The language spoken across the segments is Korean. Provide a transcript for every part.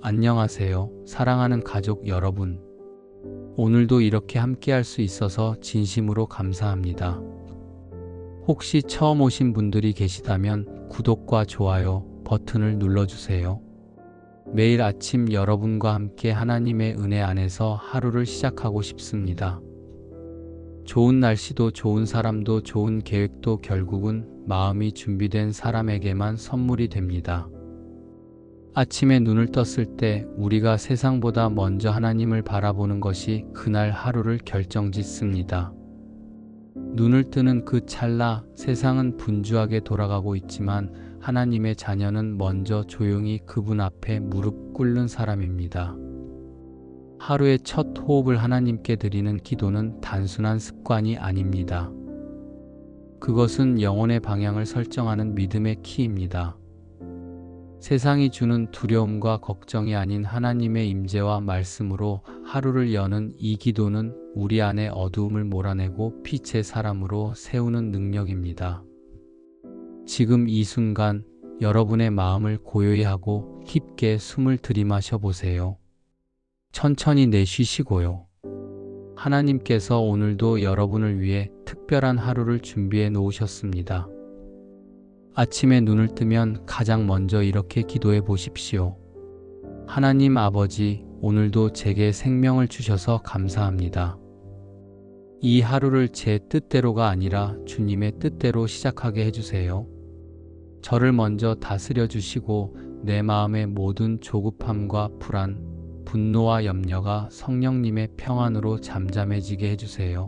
안녕하세요. 사랑하는 가족 여러분. 오늘도 이렇게 함께 할 수 있어서 진심으로 감사합니다. 혹시 처음 오신 분들이 계시다면 구독과 좋아요 버튼을 눌러주세요. 매일 아침 여러분과 함께 하나님의 은혜 안에서 하루를 시작하고 싶습니다. 좋은 날씨도 좋은 사람도 좋은 계획도 결국은 마음이 준비된 사람에게만 선물이 됩니다. 아침에 눈을 떴을 때 우리가 세상보다 먼저 하나님을 바라보는 것이 그날 하루를 결정짓습니다. 눈을 뜨는 그 찰나 세상은 분주하게 돌아가고 있지만 하나님의 자녀는 먼저 조용히 그분 앞에 무릎 꿇는 사람입니다. 하루의 첫 호흡을 하나님께 드리는 기도는 단순한 습관이 아닙니다. 그것은 영혼의 방향을 설정하는 믿음의 키입니다. 세상이 주는 두려움과 걱정이 아닌 하나님의 임재와 말씀으로 하루를 여는 이 기도는 우리 안의 어두움을 몰아내고 빛의 사람으로 세우는 능력입니다. 지금 이 순간 여러분의 마음을 고요히 하고 깊게 숨을 들이마셔 보세요. 천천히 내쉬시고요. 하나님께서 오늘도 여러분을 위해 특별한 하루를 준비해 놓으셨습니다. 아침에 눈을 뜨면 가장 먼저 이렇게 기도해 보십시오. 하나님 아버지, 오늘도 제게 생명을 주셔서 감사합니다. 이 하루를 제 뜻대로가 아니라 주님의 뜻대로 시작하게 해주세요. 저를 먼저 다스려 주시고 내 마음의 모든 조급함과 불안, 분노와 염려가 성령님의 평안으로 잠잠해지게 해주세요.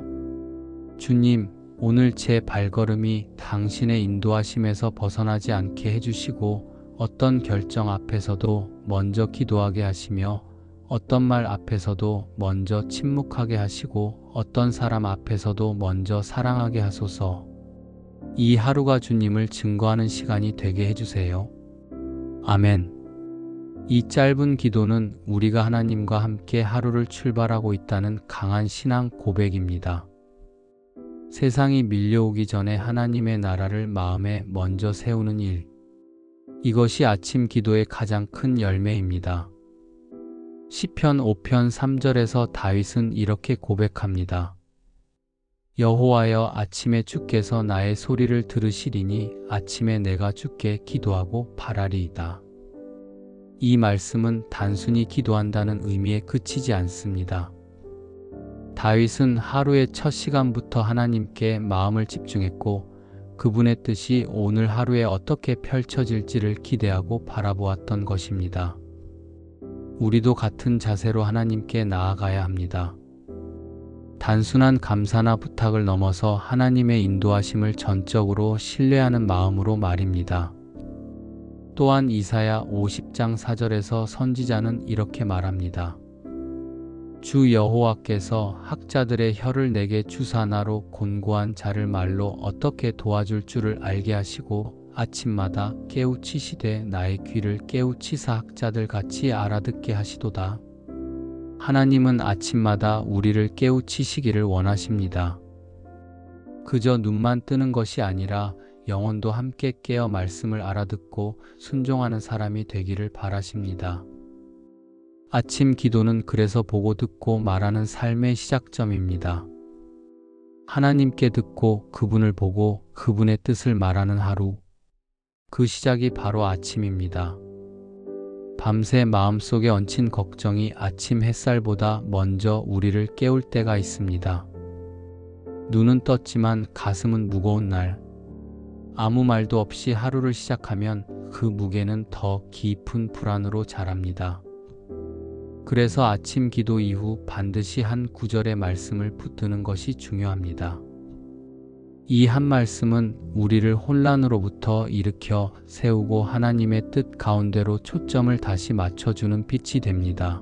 주님, 오늘 제 발걸음이 당신의 인도하심에서 벗어나지 않게 해주시고 어떤 결정 앞에서도 먼저 기도하게 하시며 어떤 말 앞에서도 먼저 침묵하게 하시고 어떤 사람 앞에서도 먼저 사랑하게 하소서. 이 하루가 주님을 증거하는 시간이 되게 해주세요. 아멘. 이 짧은 기도는 우리가 하나님과 함께 하루를 출발하고 있다는 강한 신앙 고백입니다. 세상이 밀려오기 전에 하나님의 나라를 마음에 먼저 세우는 일. 이것이 아침 기도의 가장 큰 열매입니다. 시편 5편 3절에서 다윗은 이렇게 고백합니다. 여호와여, 아침에 주께서 나의 소리를 들으시리니 아침에 내가 주께 기도하고 바라리이다. 이 말씀은 단순히 기도한다는 의미에 그치지 않습니다. 다윗은 하루의 첫 시간부터 하나님께 마음을 집중했고 그분의 뜻이 오늘 하루에 어떻게 펼쳐질지를 기대하고 바라보았던 것입니다. 우리도 같은 자세로 하나님께 나아가야 합니다. 단순한 감사나 부탁을 넘어서 하나님의 인도하심을 전적으로 신뢰하는 마음으로 말입니다. 또한 이사야 50장 4절에서 선지자는 이렇게 말합니다. 주 여호와께서 학자들의 혀를 내게 주사 나로 곤고한 자를 말로 어떻게 도와줄 줄을 알게 하시고 아침마다 깨우치시되 나의 귀를 깨우치사 학자들 같이 알아듣게 하시도다. 하나님은 아침마다 우리를 깨우치시기를 원하십니다. 그저 눈만 뜨는 것이 아니라 영혼도 함께 깨어 말씀을 알아듣고 순종하는 사람이 되기를 바라십니다. 아침 기도는 그래서 보고 듣고 말하는 삶의 시작점입니다. 하나님께 듣고 그분을 보고 그분의 뜻을 말하는 하루. 그 시작이 바로 아침입니다. 밤새 마음속에 얹힌 걱정이 아침 햇살보다 먼저 우리를 깨울 때가 있습니다. 눈은 떴지만 가슴은 무거운 날. 아무 말도 없이 하루를 시작하면 그 무게는 더 깊은 불안으로 자랍니다. 그래서 아침 기도 이후 반드시 한 구절의 말씀을 붙드는 것이 중요합니다. 이 한 말씀은 우리를 혼란으로부터 일으켜 세우고 하나님의 뜻 가운데로 초점을 다시 맞춰주는 빛이 됩니다.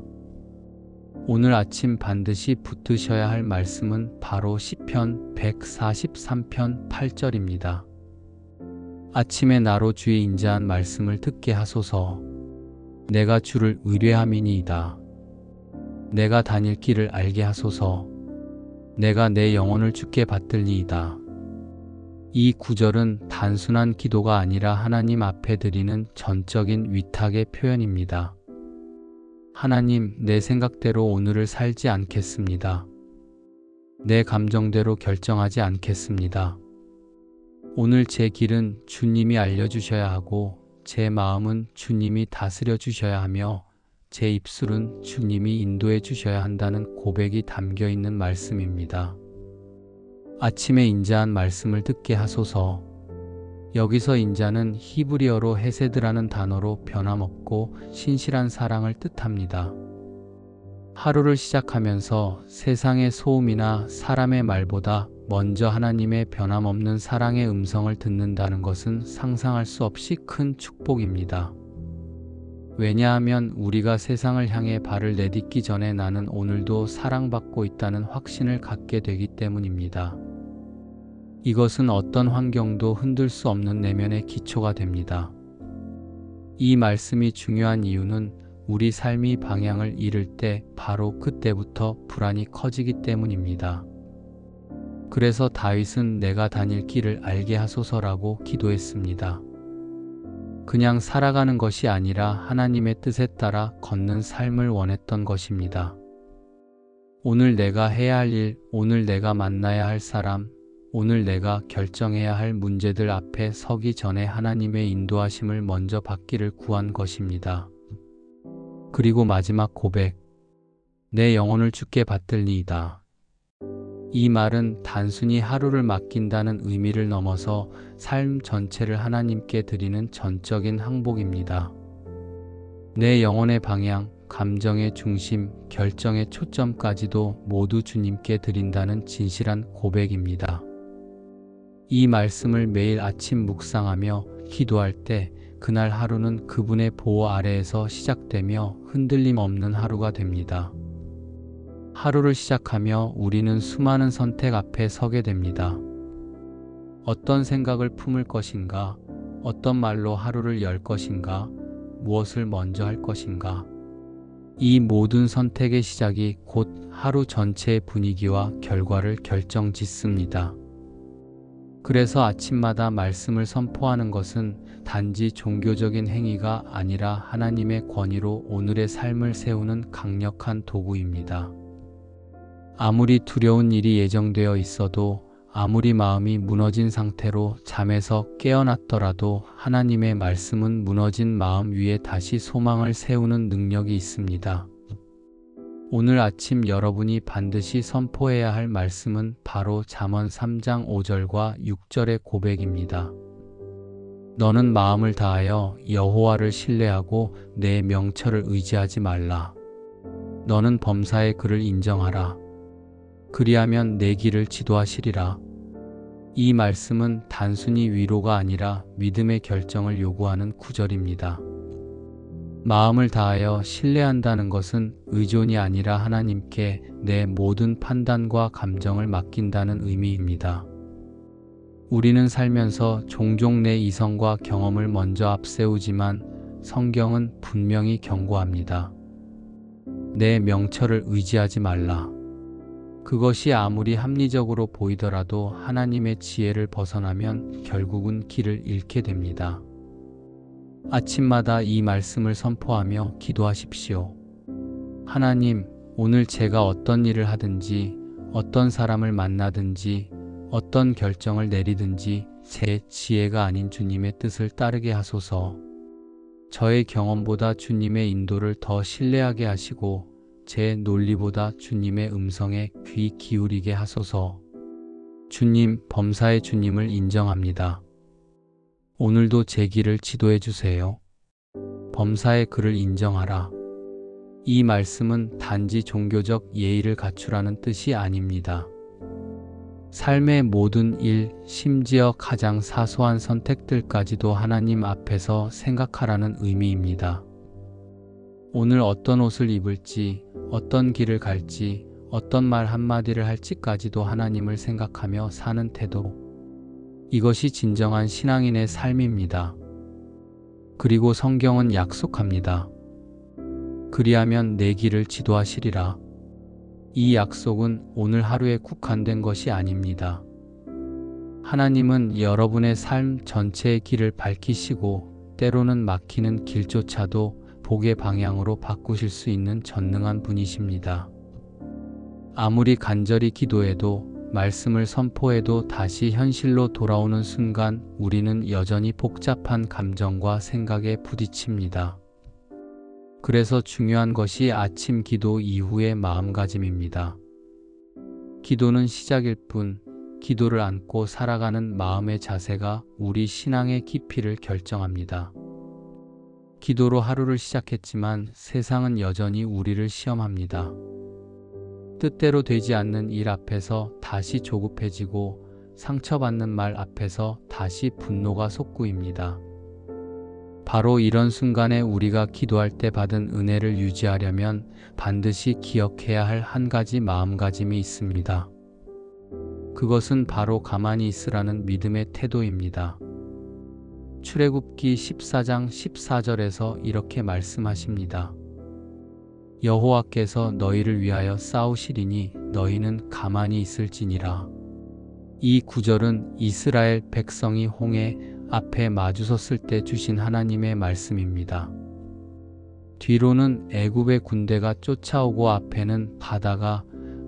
오늘 아침 반드시 붙드셔야 할 말씀은 바로 시편 143편 8절입니다. 아침에 나로 주의 인자한 말씀을 듣게 하소서. 내가 주를 의뢰함이니이다. 내가 다닐 길을 알게 하소서. 내가 내 영혼을 주께 받들니이다. 이 구절은 단순한 기도가 아니라 하나님 앞에 드리는 전적인 위탁의 표현입니다. 하나님, 내 생각대로 오늘을 살지 않겠습니다. 내 감정대로 결정하지 않겠습니다. 오늘 제 길은 주님이 알려주셔야 하고 제 마음은 주님이 다스려 주셔야 하며 제 입술은 주님이 인도해 주셔야 한다는 고백이 담겨 있는 말씀입니다. 아침에 인자한 말씀을 듣게 하소서. 여기서 인자는 히브리어로 헤세드라는 단어로 변함없고 신실한 사랑을 뜻합니다. 하루를 시작하면서 세상의 소음이나 사람의 말보다 먼저 하나님의 변함없는 사랑의 음성을 듣는다는 것은 상상할 수 없이 큰 축복입니다. 왜냐하면 우리가 세상을 향해 발을 내딛기 전에 나는 오늘도 사랑받고 있다는 확신을 갖게 되기 때문입니다. 이것은 어떤 환경도 흔들 수 없는 내면의 기초가 됩니다. 이 말씀이 중요한 이유는 우리 삶이 방향을 잃을 때 바로 그때부터 불안이 커지기 때문입니다. 그래서 다윗은 내가 다닐 길을 알게 하소서라고 기도했습니다. 그냥 살아가는 것이 아니라 하나님의 뜻에 따라 걷는 삶을 원했던 것입니다. 오늘 내가 해야 할 일, 오늘 내가 만나야 할 사람, 오늘 내가 결정해야 할 문제들 앞에 서기 전에 하나님의 인도하심을 먼저 받기를 구한 것입니다. 그리고 마지막 고백, 내 영혼을 주께 받들리이다. 이 말은 단순히 하루를 맡긴다는 의미를 넘어서 삶 전체를 하나님께 드리는 전적인 항복입니다. 내 영혼의 방향, 감정의 중심, 결정의 초점까지도 모두 주님께 드린다는 진실한 고백입니다. 이 말씀을 매일 아침 묵상하며 기도할 때 그날 하루는 그분의 보호 아래에서 시작되며 흔들림 없는 하루가 됩니다. 하루를 시작하며 우리는 수많은 선택 앞에 서게 됩니다. 어떤 생각을 품을 것인가? 어떤 말로 하루를 열 것인가? 무엇을 먼저 할 것인가? 이 모든 선택의 시작이 곧 하루 전체의 분위기와 결과를 결정짓습니다. 그래서 아침마다 말씀을 선포하는 것은 단지 종교적인 행위가 아니라 하나님의 권위로 오늘의 삶을 세우는 강력한 도구입니다. 아무리 두려운 일이 예정되어 있어도, 아무리 마음이 무너진 상태로 잠에서 깨어났더라도 하나님의 말씀은 무너진 마음 위에 다시 소망을 세우는 능력이 있습니다. 오늘 아침 여러분이 반드시 선포해야 할 말씀은 바로 잠언 3장 5절과 6절의 고백입니다. 너는 마음을 다하여 여호와를 신뢰하고 내 명철을 의지하지 말라. 너는 범사의 그를 인정하라. 그리하면 내 길을 지도하시리라. 이 말씀은 단순히 위로가 아니라 믿음의 결정을 요구하는 구절입니다. 마음을 다하여 신뢰한다는 것은 의존이 아니라 하나님께 내 모든 판단과 감정을 맡긴다는 의미입니다. 우리는 살면서 종종 내 이성과 경험을 먼저 앞세우지만 성경은 분명히 경고합니다. 내 명철을 의지하지 말라. 그것이 아무리 합리적으로 보이더라도 하나님의 지혜를 벗어나면 결국은 길을 잃게 됩니다. 아침마다 이 말씀을 선포하며 기도하십시오. 하나님, 오늘 제가 어떤 일을 하든지, 어떤 사람을 만나든지, 어떤 결정을 내리든지 제 지혜가 아닌 주님의 뜻을 따르게 하소서. 저의 경험보다 주님의 인도를 더 신뢰하게 하시고 제 논리보다 주님의 음성에 귀 기울이게 하소서. 주님, 범사의 주님을 인정합니다. 오늘도 제 길을 지도해 주세요. 범사의 그를 인정하라. 이 말씀은 단지 종교적 예의를 갖추라는 뜻이 아닙니다. 삶의 모든 일, 심지어 가장 사소한 선택들까지도 하나님 앞에서 생각하라는 의미입니다. 오늘 어떤 옷을 입을지, 어떤 길을 갈지, 어떤 말 한마디를 할지까지도 하나님을 생각하며 사는 태도. 이것이 진정한 신앙인의 삶입니다. 그리고 성경은 약속합니다. 그리하면 내 길을 지도하시리라. 이 약속은 오늘 하루에 국한된 것이 아닙니다. 하나님은 여러분의 삶 전체의 길을 밝히시고 때로는 막히는 길조차도 복의 방향으로 바꾸실 수 있는 전능한 분이십니다. 아무리 간절히 기도해도 말씀을 선포해도 다시 현실로 돌아오는 순간 우리는 여전히 복잡한 감정과 생각에 부딪힙니다. 그래서 중요한 것이 아침 기도 이후의 마음가짐입니다. 기도는 시작일 뿐 기도를 안고 살아가는 마음의 자세가 우리 신앙의 깊이를 결정합니다. 기도로 하루를 시작했지만 세상은 여전히 우리를 시험합니다. 뜻대로 되지 않는 일 앞에서 다시 조급해지고 상처받는 말 앞에서 다시 분노가 솟구입니다. 바로 이런 순간에 우리가 기도할 때 받은 은혜를 유지하려면 반드시 기억해야 할 한 가지 마음가짐이 있습니다. 그것은 바로 가만히 있으라는 믿음의 태도입니다. 출애굽기 14장 14절에서 이렇게 말씀하십니다. 여호와께서 너희를 위하여 싸우시리니 너희는 가만히 있을지니라. 이 구절은 이스라엘 백성이 홍해 앞에 마주섰을 때 주신 하나님의 말씀입니다. 뒤로는 애굽의 군대가 쫓아오고 앞에는 바다가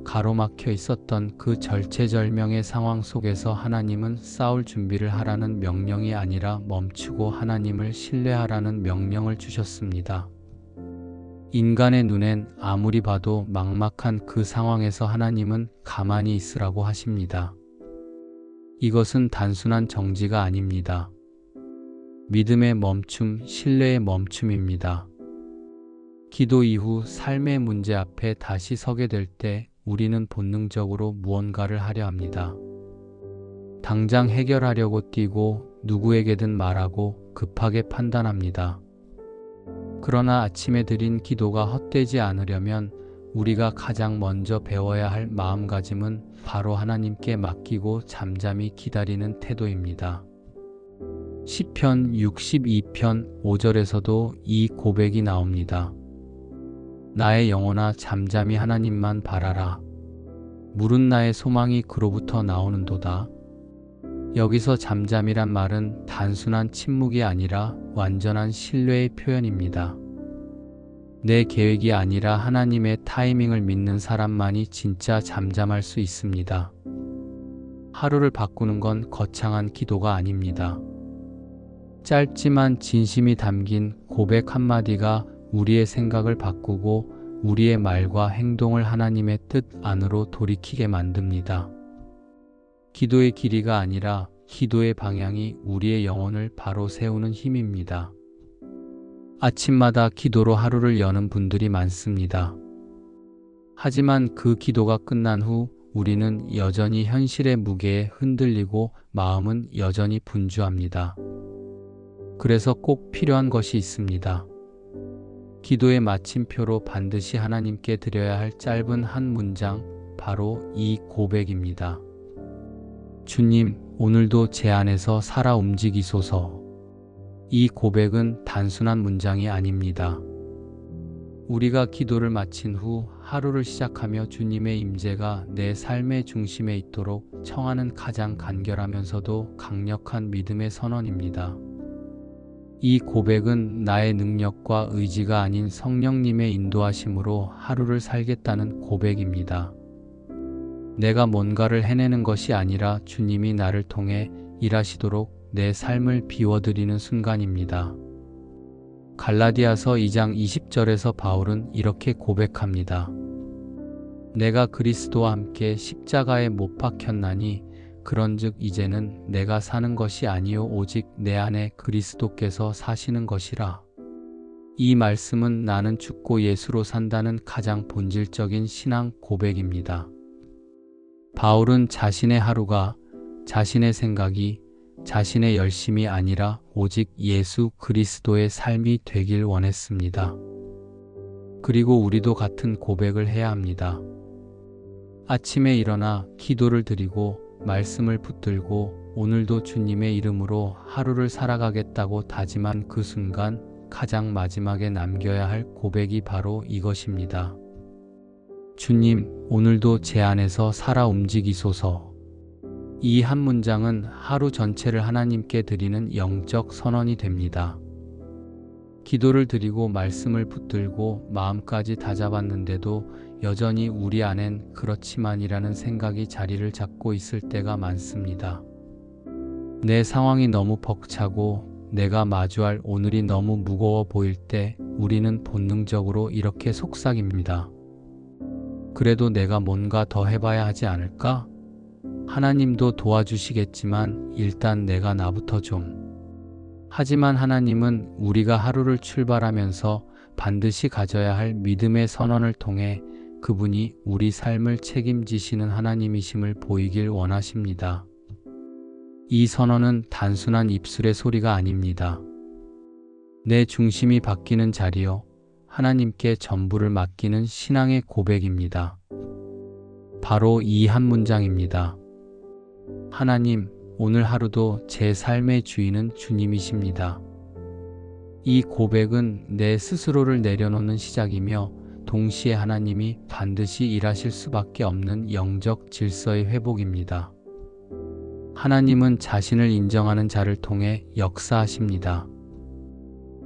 가로막혀 있었던 그 절체절명의 상황 속에서 하나님은 싸울 준비를 하라는 명령이 아니라 멈추고 하나님을 신뢰하라는 명령을 주셨습니다. 인간의 눈엔 아무리 봐도 막막한 그 상황에서 하나님은 가만히 있으라고 하십니다. 이것은 단순한 정지가 아닙니다. 믿음의 멈춤, 신뢰의 멈춤입니다. 기도 이후 삶의 문제 앞에 다시 서게 될 때 우리는 본능적으로 무언가를 하려 합니다. 당장 해결하려고 뛰고 누구에게든 말하고 급하게 판단합니다. 그러나 아침에 드린 기도가 헛되지 않으려면 우리가 가장 먼저 배워야 할 마음가짐은 바로 하나님께 맡기고 잠잠히 기다리는 태도입니다. 시편 62편 5절에서도 이 고백이 나옵니다. 나의 영혼아 잠잠히 하나님만 바라라. 물은 나의 소망이 그로부터 나오는도다. 여기서 잠잠이란 말은 단순한 침묵이 아니라 완전한 신뢰의 표현입니다. 내 계획이 아니라 하나님의 타이밍을 믿는 사람만이 진짜 잠잠할 수 있습니다. 하루를 바꾸는 건 거창한 기도가 아닙니다. 짧지만 진심이 담긴 고백 한마디가 우리의 생각을 바꾸고 우리의 말과 행동을 하나님의 뜻 안으로 돌이키게 만듭니다. 기도의 길이가 아니라 기도의 방향이 우리의 영혼을 바로 세우는 힘입니다. 아침마다 기도로 하루를 여는 분들이 많습니다. 하지만 그 기도가 끝난 후 우리는 여전히 현실의 무게에 흔들리고 마음은 여전히 분주합니다. 그래서 꼭 필요한 것이 있습니다. 기도의 마침표로 반드시 하나님께 드려야 할 짧은 한 문장, 바로 이 고백입니다. 주님, 오늘도 제 안에서 살아 움직이소서. 이 고백은 단순한 문장이 아닙니다. 우리가 기도를 마친 후 하루를 시작하며 주님의 임재가 내 삶의 중심에 있도록 청하는 가장 간결하면서도 강력한 믿음의 선언입니다. 이 고백은 나의 능력과 의지가 아닌 성령님의 인도하심으로 하루를 살겠다는 고백입니다. 내가 뭔가를 해내는 것이 아니라 주님이 나를 통해 일하시도록 내 삶을 비워드리는 순간입니다. 갈라디아서 2장 20절에서 바울은 이렇게 고백합니다. 내가 그리스도와 함께 십자가에 못 박혔나니 그런즉 이제는 내가 사는 것이 아니요 오직 내 안에 그리스도께서 사시는 것이라. 이 말씀은 나는 죽고 예수로 산다는 가장 본질적인 신앙 고백입니다. 바울은 자신의 하루가, 자신의 생각이, 자신의 열심이 아니라 오직 예수 그리스도의 삶이 되길 원했습니다. 그리고 우리도 같은 고백을 해야 합니다. 아침에 일어나 기도를 드리고 말씀을 붙들고 오늘도 주님의 이름으로 하루를 살아가겠다고 다짐한 그 순간 가장 마지막에 남겨야 할 고백이 바로 이것입니다. 주님, 오늘도 제 안에서 살아 움직이소서. 이 한 문장은 하루 전체를 하나님께 드리는 영적 선언이 됩니다. 기도를 드리고 말씀을 붙들고 마음까지 다잡았는데도 여전히 우리 안엔 그렇지만이라는 생각이 자리를 잡고 있을 때가 많습니다. 내 상황이 너무 벅차고 내가 마주할 오늘이 너무 무거워 보일 때 우리는 본능적으로 이렇게 속삭입니다. 그래도 내가 뭔가 더 해봐야 하지 않을까? 하나님도 도와주시겠지만 일단 내가 나부터 좀. 하지만 하나님은 우리가 하루를 출발하면서 반드시 가져야 할 믿음의 선언을 통해 그분이 우리 삶을 책임지시는 하나님이심을 보이길 원하십니다. 이 선언은 단순한 입술의 소리가 아닙니다. 내 중심이 바뀌는 자리요, 하나님께 전부를 맡기는 신앙의 고백입니다. 바로 이 한 문장입니다. 하나님, 오늘 하루도 제 삶의 주인은 주님이십니다. 이 고백은 내 스스로를 내려놓는 시작이며 동시에 하나님이 반드시 일하실 수밖에 없는 영적 질서의 회복입니다. 하나님은 자신을 인정하는 자를 통해 역사하십니다.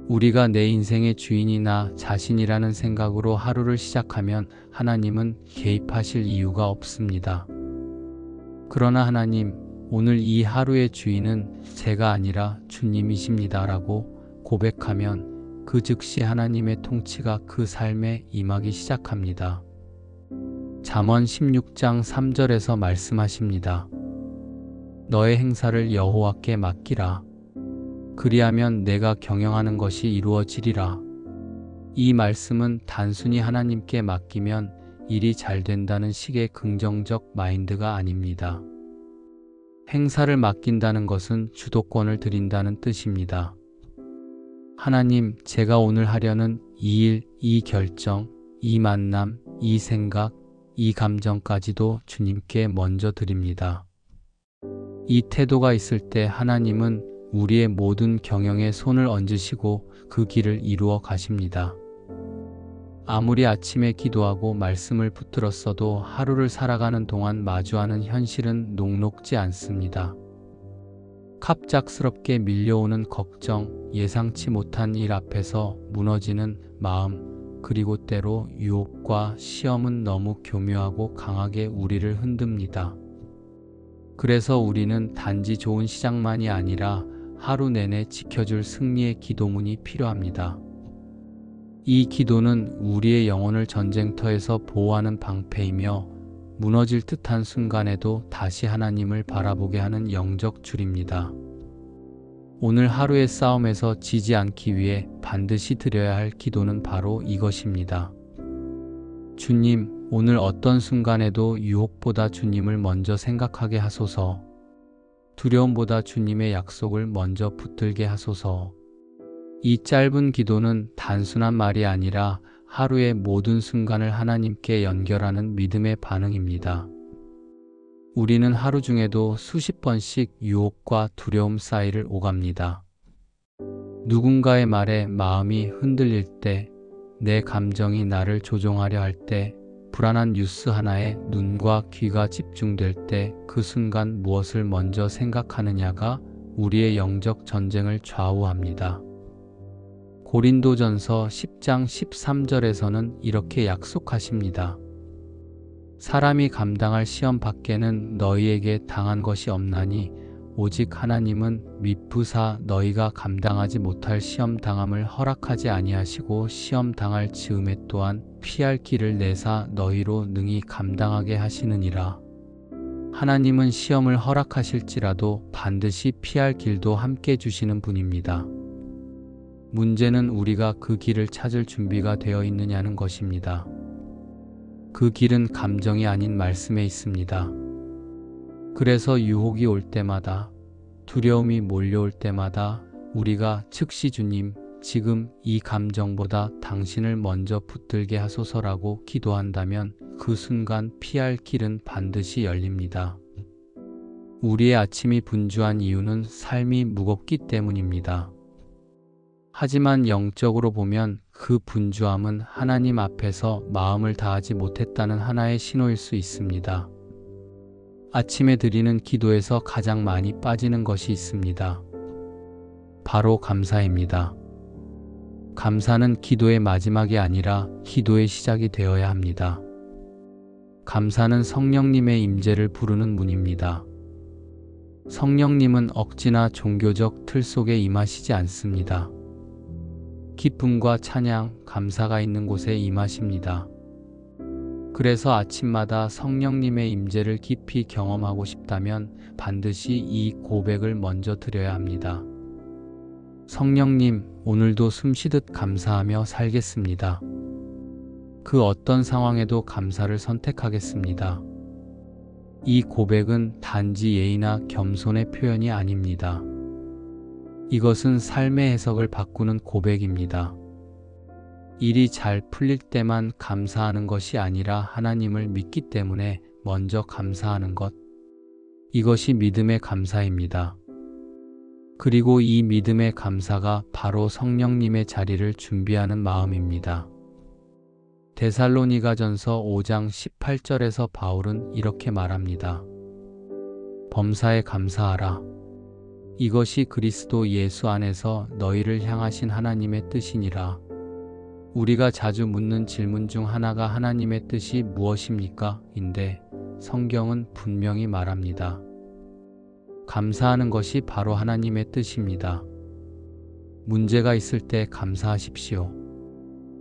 우리가 내 인생의 주인이나 자신이라는 생각으로 하루를 시작하면 하나님은 개입하실 이유가 없습니다. 그러나 하나님, 오늘 이 하루의 주인은 제가 아니라 주님이십니다라고 고백하면 그 즉시 하나님의 통치가 그 삶에 임하기 시작합니다. 잠언 16장 3절에서 말씀하십니다. 너의 행사를 여호와께 맡기라. 그리하면 내가 경영하는 것이 이루어지리라. 이 말씀은 단순히 하나님께 맡기면 일이 잘 된다는 식의 긍정적 마인드가 아닙니다. 행사를 맡긴다는 것은 주도권을 드린다는 뜻입니다. 하나님, 제가 오늘 하려는 이 일, 이 결정, 이 만남, 이 생각, 이 감정까지도 주님께 먼저 드립니다. 이 태도가 있을 때 하나님은 우리의 모든 경영에 손을 얹으시고 그 길을 이루어 가십니다. 아무리 아침에 기도하고 말씀을 붙들었어도 하루를 살아가는 동안 마주하는 현실은 녹록지 않습니다. 갑작스럽게 밀려오는 걱정, 예상치 못한 일 앞에서 무너지는 마음, 그리고 때로 유혹과 시험은 너무 교묘하고 강하게 우리를 흔듭니다. 그래서 우리는 단지 좋은 시작만이 아니라 하루 내내 지켜줄 승리의 기도문이 필요합니다. 이 기도는 우리의 영혼을 전쟁터에서 보호하는 방패이며 무너질 듯한 순간에도 다시 하나님을 바라보게 하는 영적 줄입니다. 오늘 하루의 싸움에서 지지 않기 위해 반드시 드려야 할 기도는 바로 이것입니다. 주님, 오늘 어떤 순간에도 유혹보다 주님을 먼저 생각하게 하소서. 두려움보다 주님의 약속을 먼저 붙들게 하소서. 이 짧은 기도는 단순한 말이 아니라 하루의 모든 순간을 하나님께 연결하는 믿음의 반응입니다. 우리는 하루 중에도 수십 번씩 유혹과 두려움 사이를 오갑니다. 누군가의 말에 마음이 흔들릴 때, 내 감정이 나를 조종하려 할 때, 불안한 뉴스 하나에 눈과 귀가 집중될 때 그 순간 무엇을 먼저 생각하느냐가 우리의 영적 전쟁을 좌우합니다. 고린도전서 10장 13절에서는 이렇게 약속하십니다. 사람이 감당할 시험 밖에는 너희에게 당한 것이 없나니 오직 하나님은 미쁘사 너희가 감당하지 못할 시험 당함을 허락하지 아니하시고 시험 당할 즈음에 또한 피할 길을 내사 너희로 능히 감당하게 하시느니라. 하나님은 시험을 허락하실지라도 반드시 피할 길도 함께 주시는 분입니다. 문제는 우리가 그 길을 찾을 준비가 되어 있느냐는 것입니다. 그 길은 감정이 아닌 말씀에 있습니다. 그래서 유혹이 올 때마다, 두려움이 몰려올 때마다 우리가 즉시 주님, 지금 이 감정보다 당신을 먼저 붙들게 하소서라고 기도한다면 그 순간 피할 길은 반드시 열립니다. 우리의 아침이 분주한 이유는 삶이 무겁기 때문입니다. 하지만 영적으로 보면 그 분주함은 하나님 앞에서 마음을 다하지 못했다는 하나의 신호일 수 있습니다. 아침에 드리는 기도에서 가장 많이 빠지는 것이 있습니다. 바로 감사입니다. 감사는 기도의 마지막이 아니라 기도의 시작이 되어야 합니다. 감사는 성령님의 임재를 부르는 문입니다. 성령님은 억지나 종교적 틀 속에 임하시지 않습니다. 기쁨과 찬양, 감사가 있는 곳에 임하십니다. 그래서 아침마다 성령님의 임재를 깊이 경험하고 싶다면 반드시 이 고백을 먼저 드려야 합니다. 성령님, 오늘도 숨쉬듯 감사하며 살겠습니다. 그 어떤 상황에도 감사를 선택하겠습니다. 이 고백은 단지 예의나 겸손의 표현이 아닙니다. 이것은 삶의 해석을 바꾸는 고백입니다. 일이 잘 풀릴 때만 감사하는 것이 아니라 하나님을 믿기 때문에 먼저 감사하는 것. 이것이 믿음의 감사입니다. 그리고 이 믿음의 감사가 바로 성령님의 자리를 준비하는 마음입니다. 데살로니가전서 5장 18절에서 바울은 이렇게 말합니다. 범사에 감사하라. 이것이 그리스도 예수 안에서 너희를 향하신 하나님의 뜻이니라. 우리가 자주 묻는 질문 중 하나가 하나님의 뜻이 무엇입니까? 인데 성경은 분명히 말합니다. 감사하는 것이 바로 하나님의 뜻입니다. 문제가 있을 때 감사하십시오.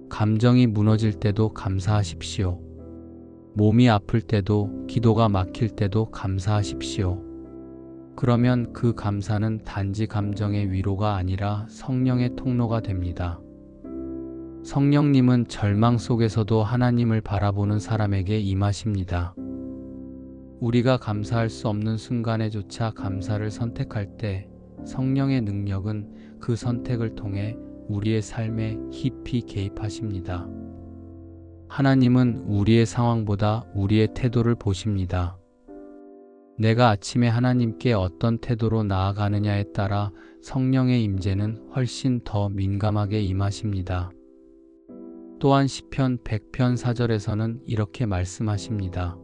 감정이 무너질 때도 감사하십시오. 몸이 아플 때도, 기도가 막힐 때도 감사하십시오. 그러면 그 감사는 단지 감정의 위로가 아니라 성령의 통로가 됩니다. 성령님은 절망 속에서도 하나님을 바라보는 사람에게 임하십니다. 우리가 감사할 수 없는 순간에조차 감사를 선택할 때 성령의 능력은 그 선택을 통해 우리의 삶에 깊이 개입하십니다. 하나님은 우리의 상황보다 우리의 태도를 보십니다. 내가 아침에 하나님께 어떤 태도로 나아가느냐에 따라 성령의 임재는 훨씬 더 민감하게 임하십니다. 또한 시편 100편 4절에서는 이렇게 말씀하십니다.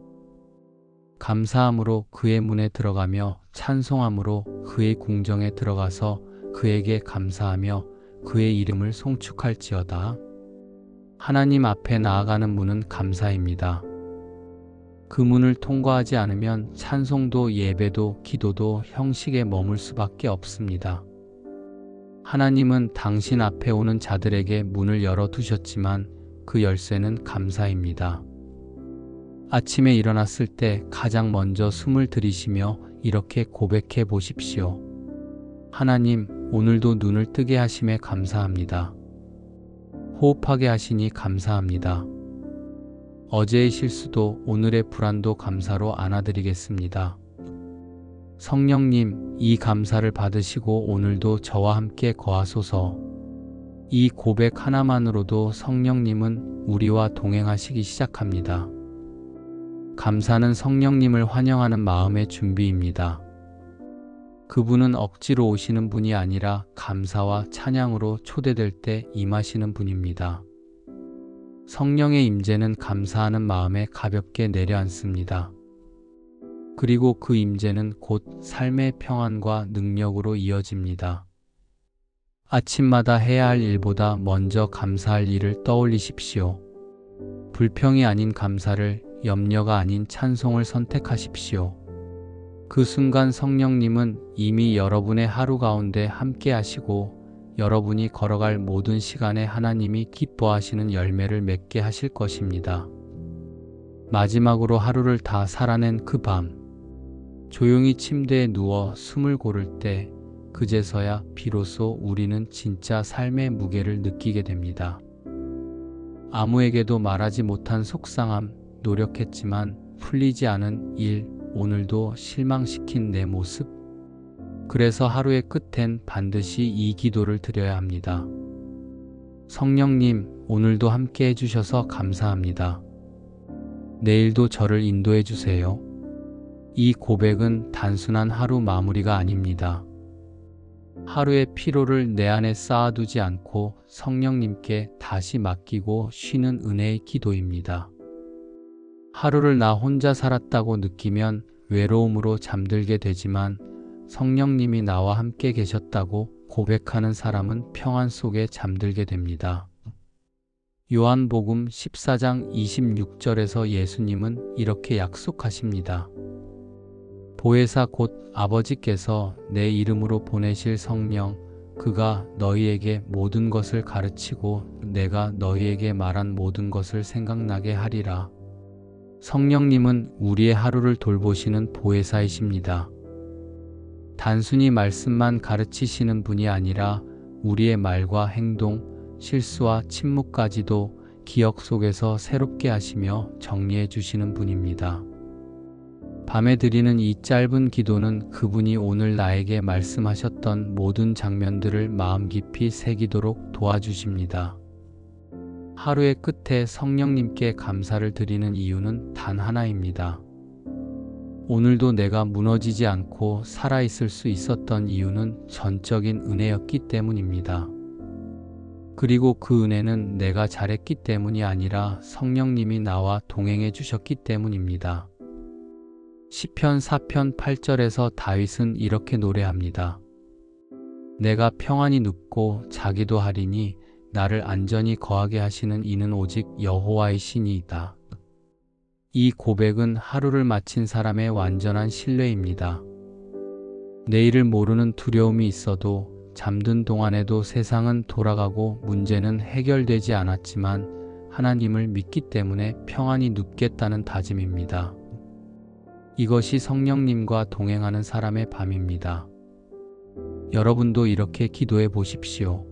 감사함으로 그의 문에 들어가며 찬송함으로 그의 궁정에 들어가서 그에게 감사하며 그의 이름을 송축할지어다. 하나님 앞에 나아가는 문은 감사입니다. 그 문을 통과하지 않으면 찬송도 예배도 기도도 형식에 머물 수밖에 없습니다. 하나님은 당신 앞에 오는 자들에게 문을 열어두셨지만 그 열쇠는 감사입니다. 아침에 일어났을 때 가장 먼저 숨을 들이쉬며 이렇게 고백해 보십시오. 하나님, 오늘도 눈을 뜨게 하심에 감사합니다. 호흡하게 하시니 감사합니다. 어제의 실수도 오늘의 불안도 감사로 안아드리겠습니다. 성령님, 이 감사를 받으시고 오늘도 저와 함께 거하소서. 이 고백 하나만으로도 성령님은 우리와 동행하시기 시작합니다. 감사는 성령님을 환영하는 마음의 준비입니다. 그분은 억지로 오시는 분이 아니라 감사와 찬양으로 초대될 때 임하시는 분입니다. 성령의 임재는 감사하는 마음에 가볍게 내려앉습니다. 그리고 그 임재는 곧 삶의 평안과 능력으로 이어집니다. 아침마다 해야 할 일보다 먼저 감사할 일을 떠올리십시오. 불평이 아닌 감사를, 염려가 아닌 찬송을 선택하십시오. 그 순간 성령님은 이미 여러분의 하루 가운데 함께 하시고 여러분이 걸어갈 모든 시간에 하나님이 기뻐하시는 열매를 맺게 하실 것입니다. 마지막으로 하루를 다 살아낸 그 밤, 조용히 침대에 누워 숨을 고를 때 그제서야 비로소 우리는 진짜 삶의 무게를 느끼게 됩니다. 아무에게도 말하지 못한 속상함, 노력했지만 풀리지 않은 일, 오늘도 실망시킨 내 모습. 그래서 하루의 끝엔 반드시 이 기도를 드려야 합니다. 성령님, 오늘도 함께 해주셔서 감사합니다. 내일도 저를 인도해 주세요. 이 고백은 단순한 하루 마무리가 아닙니다. 하루의 피로를 내 안에 쌓아두지 않고 성령님께 다시 맡기고 쉬는 은혜의 기도입니다. 하루를 나 혼자 살았다고 느끼면 외로움으로 잠들게 되지만 성령님이 나와 함께 계셨다고 고백하는 사람은 평안 속에 잠들게 됩니다. 요한복음 14장 26절에서 예수님은 이렇게 약속하십니다. 보혜사 곧 아버지께서 내 이름으로 보내실 성령, 그가 너희에게 모든 것을 가르치고 내가 너희에게 말한 모든 것을 생각나게 하리라. 성령님은 우리의 하루를 돌보시는 보혜사이십니다. 단순히 말씀만 가르치시는 분이 아니라 우리의 말과 행동, 실수와 침묵까지도 기억 속에서 새롭게 하시며 정리해 주시는 분입니다. 밤에 드리는 이 짧은 기도는 그분이 오늘 나에게 말씀하셨던 모든 장면들을 마음 깊이 새기도록 도와주십니다. 하루의 끝에 성령님께 감사를 드리는 이유는 단 하나입니다. 오늘도 내가 무너지지 않고 살아있을 수 있었던 이유는 전적인 은혜였기 때문입니다. 그리고 그 은혜는 내가 잘했기 때문이 아니라 성령님이 나와 동행해 주셨기 때문입니다. 시편 4편 8절에서 다윗은 이렇게 노래합니다. 내가 평안히 눕고 자기도 하리니 나를 안전히 거하게 하시는 이는 오직 여호와의 신이이다. 이 고백은 하루를 마친 사람의 완전한 신뢰입니다. 내일을 모르는 두려움이 있어도 잠든 동안에도 세상은 돌아가고 문제는 해결되지 않았지만 하나님을 믿기 때문에 평안히 눕겠다는 다짐입니다. 이것이 성령님과 동행하는 사람의 밤입니다. 여러분도 이렇게 기도해 보십시오.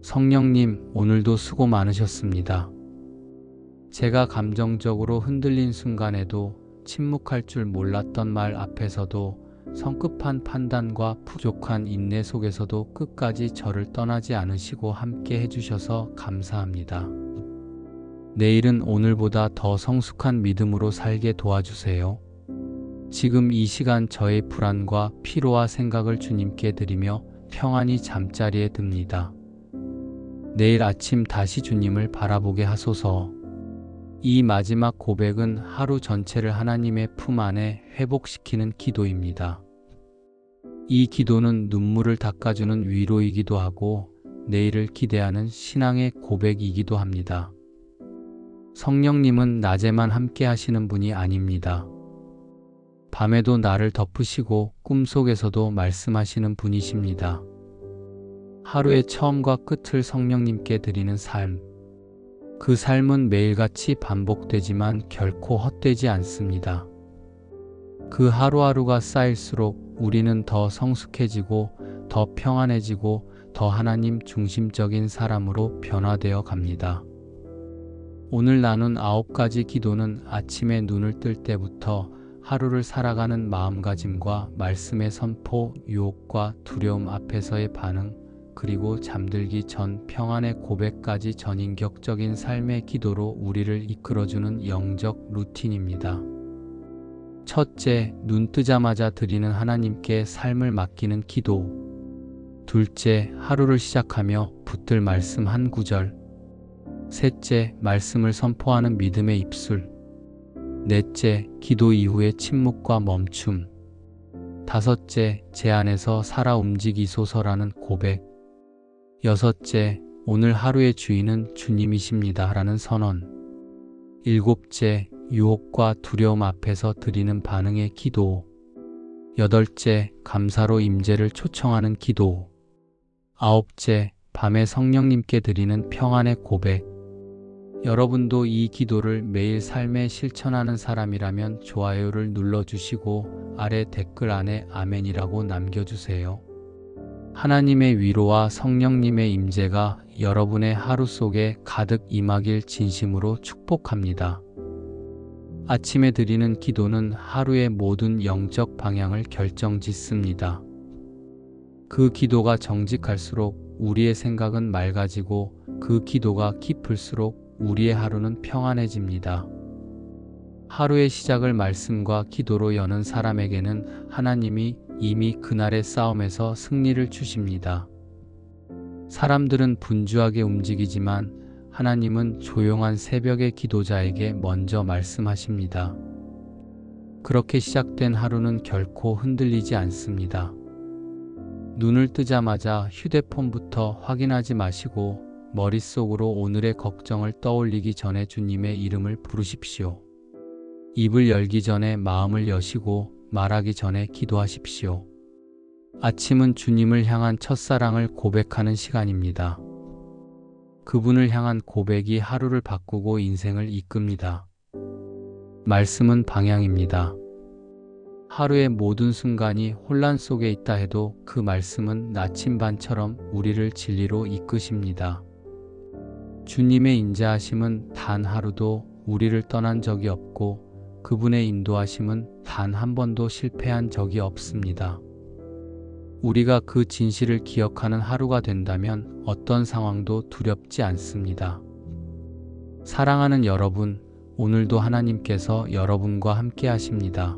성령님, 오늘도 수고 많으셨습니다. 제가 감정적으로 흔들린 순간에도 침묵할 줄 몰랐던 말 앞에서도 성급한 판단과 부족한 인내 속에서도 끝까지 저를 떠나지 않으시고 함께 해주셔서 감사합니다. 내일은 오늘보다 더 성숙한 믿음으로 살게 도와주세요. 지금 이 시간 저의 불안과 피로와 생각을 주님께 드리며 평안히 잠자리에 듭니다. 내일 아침 다시 주님을 바라보게 하소서. 이 마지막 고백은 하루 전체를 하나님의 품 안에 회복시키는 기도입니다. 이 기도는 눈물을 닦아주는 위로이기도 하고 내일을 기대하는 신앙의 고백이기도 합니다. 성령님은 낮에만 함께 하시는 분이 아닙니다. 밤에도 나를 덮으시고 꿈속에서도 말씀하시는 분이십니다. 하루의 처음과 끝을 성령님께 드리는 삶. 그 삶은 매일같이 반복되지만 결코 헛되지 않습니다. 그 하루하루가 쌓일수록 우리는 더 성숙해지고 더 평안해지고 더 하나님 중심적인 사람으로 변화되어 갑니다. 오늘 나눈 9가지 기도는 아침에 눈을 뜰 때부터 하루를 살아가는 마음가짐과 말씀의 선포, 유혹과 두려움 앞에서의 반응, 그리고 잠들기 전 평안의 고백까지 전인격적인 삶의 기도로 우리를 이끌어주는 영적 루틴입니다. 첫째, 눈 뜨자마자 드리는 하나님께 삶을 맡기는 기도. 둘째, 하루를 시작하며 붙들 말씀 한 구절. 셋째, 말씀을 선포하는 믿음의 입술. 넷째, 기도 이후의 침묵과 멈춤. 다섯째, 제 안에서 살아 움직이소서라는 고백. 여섯째, 오늘 하루의 주인은 주님이십니다 라는 선언. 일곱째, 유혹과 두려움 앞에서 드리는 반응의 기도. 여덟째, 감사로 임재를 초청하는 기도. 아홉째, 밤에 성령님께 드리는 평안의 고백. 여러분도 이 기도를 매일 삶에 실천하는 사람이라면 좋아요를 눌러주시고 아래 댓글 안에 아멘이라고 남겨주세요. 하나님의 위로와 성령님의 임재가 여러분의 하루 속에 가득 임하길 진심으로 축복합니다. 아침에 드리는 기도는 하루의 모든 영적 방향을 결정짓습니다. 그 기도가 정직할수록 우리의 생각은 맑아지고 그 기도가 깊을수록 우리의 하루는 평안해집니다. 하루의 시작을 말씀과 기도로 여는 사람에게는 하나님이 이미 그날의 싸움에서 승리를 주십니다. 사람들은 분주하게 움직이지만 하나님은 조용한 새벽의 기도자에게 먼저 말씀하십니다. 그렇게 시작된 하루는 결코 흔들리지 않습니다. 눈을 뜨자마자 휴대폰부터 확인하지 마시고 머릿속으로 오늘의 걱정을 떠올리기 전에 주님의 이름을 부르십시오. 입을 열기 전에 마음을 여시고 말하기 전에 기도하십시오. 아침은 주님을 향한 첫사랑을 고백하는 시간입니다. 그분을 향한 고백이 하루를 바꾸고 인생을 이끕니다. 말씀은 방향입니다. 하루의 모든 순간이 혼란 속에 있다 해도 그 말씀은 나침반처럼 우리를 진리로 이끄십니다. 주님의 인자하심은 단 하루도 우리를 떠난 적이 없고 그분의 인도하심은 단 한 번도 실패한 적이 없습니다. 우리가 그 진실을 기억하는 하루가 된다면 어떤 상황도 두렵지 않습니다. 사랑하는 여러분, 오늘도 하나님께서 여러분과 함께 하십니다.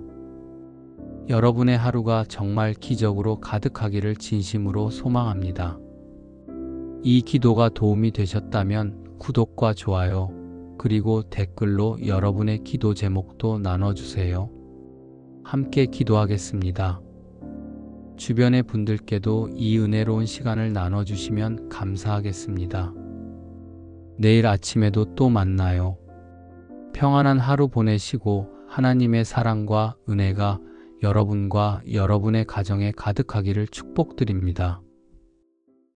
여러분의 하루가 정말 기적으로 가득하기를 진심으로 소망합니다. 이 기도가 도움이 되셨다면 구독과 좋아요, 그리고 댓글로 여러분의 기도 제목도 나눠주세요. 함께 기도하겠습니다. 주변의 분들께도 이 은혜로운 시간을 나눠주시면 감사하겠습니다. 내일 아침에도 또 만나요. 평안한 하루 보내시고 하나님의 사랑과 은혜가 여러분과 여러분의 가정에 가득하기를 축복드립니다.